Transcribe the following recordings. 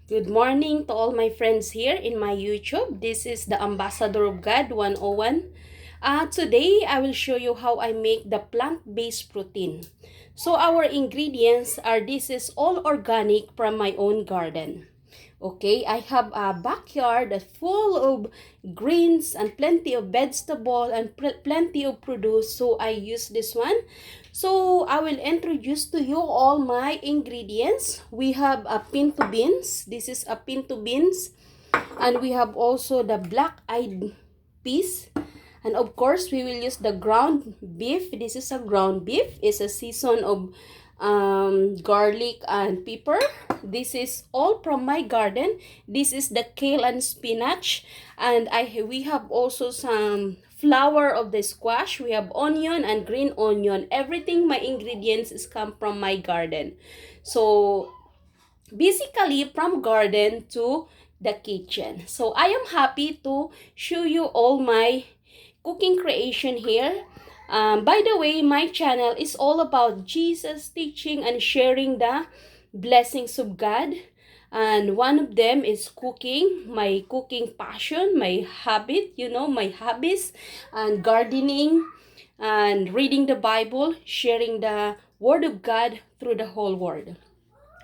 Good morning to all my friends here in my YouTube. This is the Ambassador of God 101. Today, I will show you how I make the plant-based protein. So our ingredients are, this is all organic from my own garden. Okay, I have a backyard that's full of greens and plenty of vegetable and plenty of produce. So I use this one. So I will introduce to you all my ingredients. We have a pinto beans. This is a pinto beans. And we have also the black-eyed peas. And of course, we will use the ground beef. This is a ground beef. It's a season of garlic and pepper. This is all from my garden. This is the kale and spinach. And we have also some flower of the squash. We have onion and green onion. Everything, my ingredients is come from my garden. So basically from garden to the kitchen. So I am happy to show you all my cooking creation here. By the way, my channel is all about Jesus teaching and sharing the blessings of God. And one of them is cooking, my cooking passion, my habit, my hobbies, and gardening, and reading the Bible, sharing the Word of God through the whole world.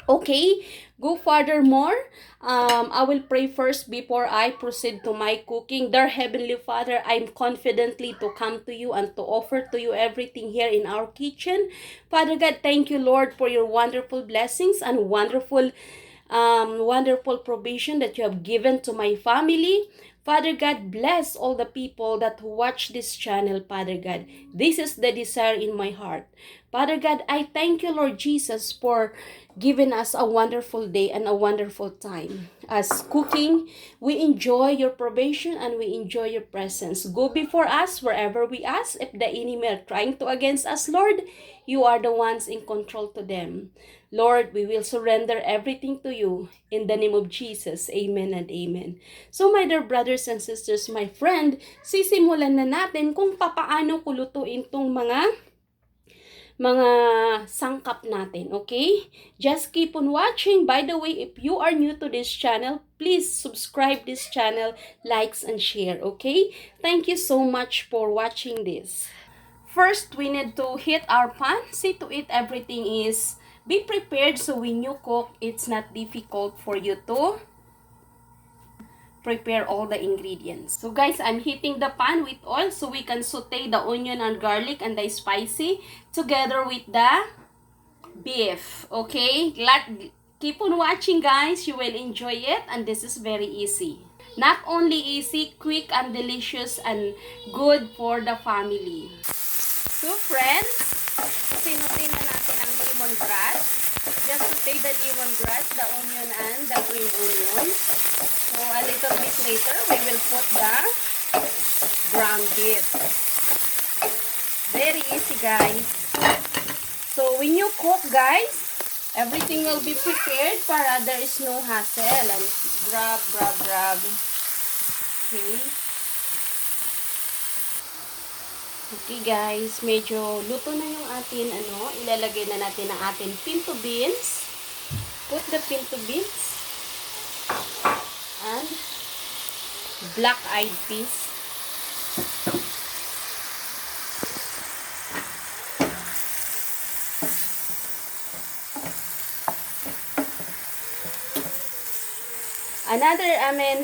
Okay, go furthermore. I will pray first before I proceed to my cooking. Dear Heavenly Father, I'm confidently to come to you and to offer to you everything here in our kitchen. Father God, thank you, Lord, for your wonderful blessings and wonderful provision that you have given to my family. Father God, bless all the people that watch this channel, Father God. This is the desire in my heart. Father God, I thank you, Lord Jesus, for giving us a wonderful day and a wonderful time. As cooking, we enjoy your provision and we enjoy your presence. Go before us wherever we ask. If the enemy are trying to against us, Lord, you are the ones in control to them. Lord, we will surrender everything to you in the name of Jesus. Amen and amen. So my dear brothers and sisters, my friend, sisimulan na natin kung papaano kulutuin tong mga sangkap natin, okay? Just keep on watching. By the way, if you are new to this channel, please subscribe this channel, likes and share, okay? Thank you so much for watching this. First, we need to heat our pan. See to it, everything is be prepared so when you cook, it's not difficult for you to prepare all the ingredients. So guys, I'm heating the pan with oil so we can saute the onion and garlic and the spicy together with the beef. Okay, keep on watching guys, you will enjoy it and this is very easy. Not only easy, quick and delicious and good for the family. So friends, sinutin na natin ang lemongrass. Just saute the lemongrass, the onion and the green onion. So a little bit later, we will put the ground beef. Very easy guys. So when you cook guys, everything will be prepared para there is no hassle and grab. Okay. Okay guys, medyo luto na yung atin ilalagay na natin ang ating pinto beans. Put the pinto beans and black-eyed peas.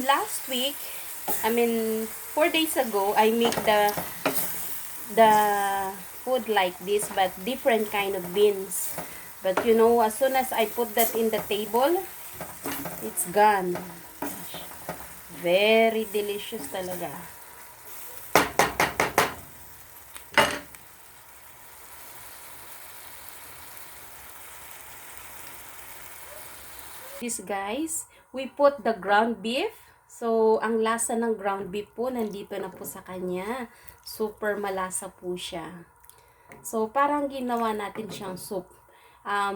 Last week, 4 days ago, I make the food like this, but different kind of beans. But you know, as soon as I put that in the table, it's gone. Very delicious talaga. This guys, we put the ground beef. So, ang lasa ng ground beef po, nandito na po sa kanya. Super malasa po siya. So, parang ginawa natin siyang soup.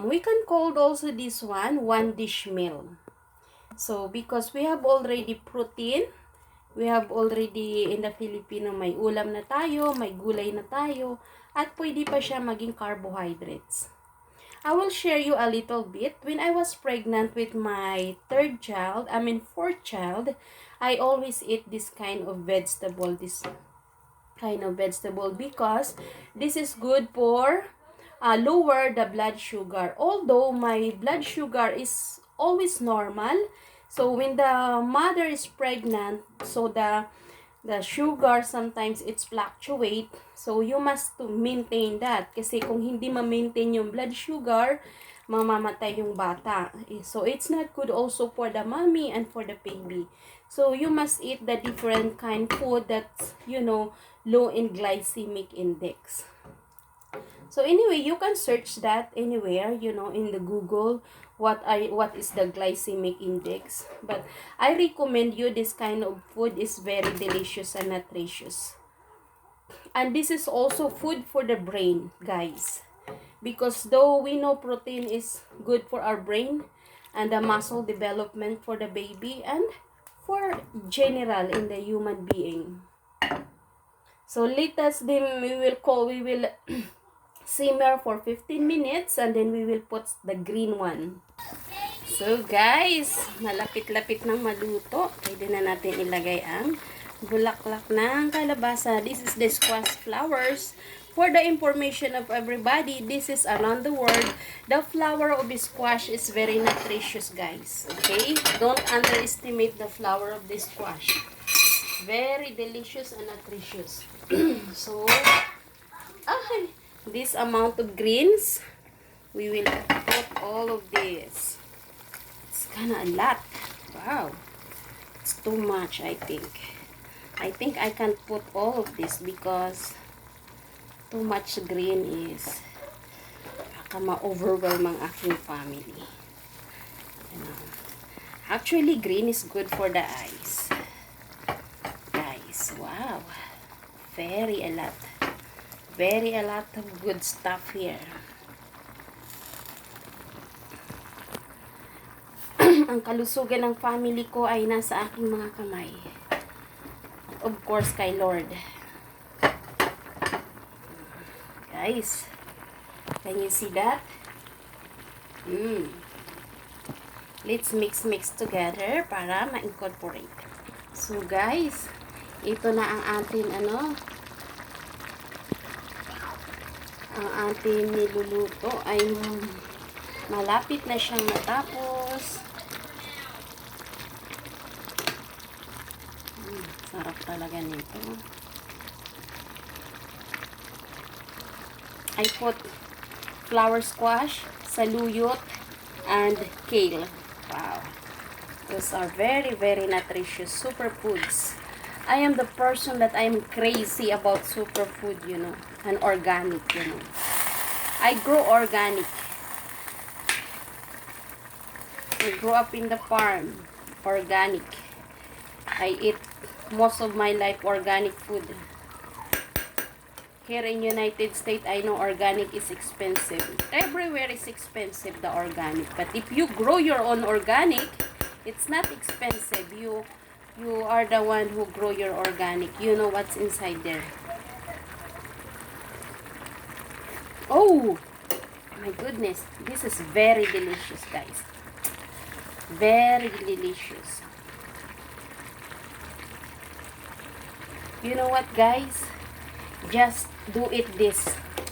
We can call also this one dish meal. So, because we have already protein, we have already in the Filipino, may ulam na tayo, may gulay na tayo, at pwede pa siya maging carbohydrates. I will share you a little bit. When I was pregnant with my fourth child, I always eat this kind of vegetable because this is good for lower the blood sugar. Although my blood sugar is always normal, so when the mother is pregnant, so the sugar sometimes it's fluctuate, so you must to maintain that kasi kung hindi ma-maintain yung blood sugar, mamamatay yung bata. So it's not good also for the mommy and for the baby. So you must eat the different kind food that's, low in glycemic index. So anyway, you can search that anywhere, in the Google, what is the glycemic index. But I recommend you this kind of food is very delicious and nutritious. And this is also food for the brain, guys. Because though we know protein is good for our brain and the muscle development for the baby and for general in the human being. So let us then we will simmer for 15 minutes and then we will put the green one. So guys, malapit-lapit nang maluto. Pwede na natin ilagay ang bulaklak ng kalabasa. This is the squash flowers. For the information of everybody, this is around the world. The flower of the squash is very nutritious, guys. Okay? Don't underestimate the flower of the squash. Very delicious and nutritious. So, this amount of greens, we will put all of this. It's kind of a lot. Wow. It's too much, I think. I think I can put all of this because too much green is baka ma-overwhelm ang aking family. Actually, green is good for the eyes. Guys, wow. Very a lot of good stuff here. Ang kalusugan ng family ko ay nasa aking mga kamay. Of course, kay Lord. Guys, can you see that? Let's mix together para ma-incorporate. So guys, ito na ang ating ang ating niluluto ay malapit na siyang matapos. Sarap talaga nito. I put flower squash, saluyot, and kale. Wow. Those are very, very nutritious superfoods. I am the person that I'm crazy about superfood, and organic, I grow organic. I grew up in the farm, organic. I eat most of my life organic food. Here in United States, I know organic is expensive. Everywhere is expensive, the organic. But if you grow your own organic, it's not expensive. You are the one who grow your organic. You know what's inside there. Oh, my goodness. This is very delicious, guys. Very delicious. You know what, guys? Just do it this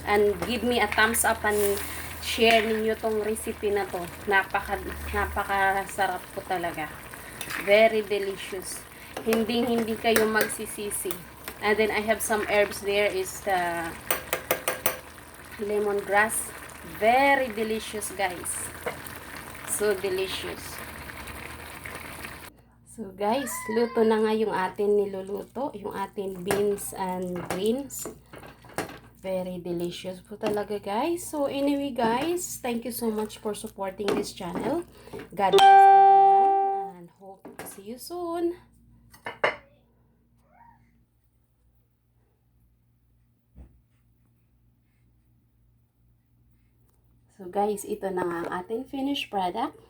and give me a thumbs up and share ninyo tong recipe na to. Napakasarap po talaga. Very delicious. Hindi kayo magsisisi. And then I have some herbs there is the lemongrass. Very delicious, guys. So delicious. So guys, luto na nga yung atin niluluto, yung atin beans and greens. Very delicious po talaga, guys. So anyway, guys, thank you so much for supporting this channel. God bless everyone and hope to see you soon. So guys, ito na nga ang ating finished product.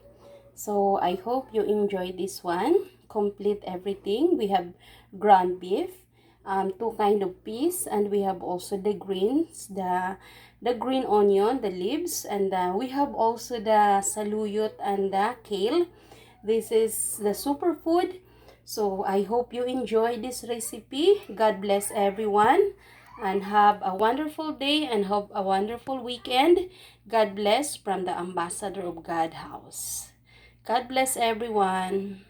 So I hope you enjoy this one. Complete everything. We have ground beef, two kind of peas, and we have also the greens, the the green onion, the leaves, and we have also the saluyot and the kale. This is the superfood. So I hope you enjoy this recipe. God bless everyone and have a wonderful day and have a wonderful weekend. God bless from the Ambassador of God house. God bless everyone.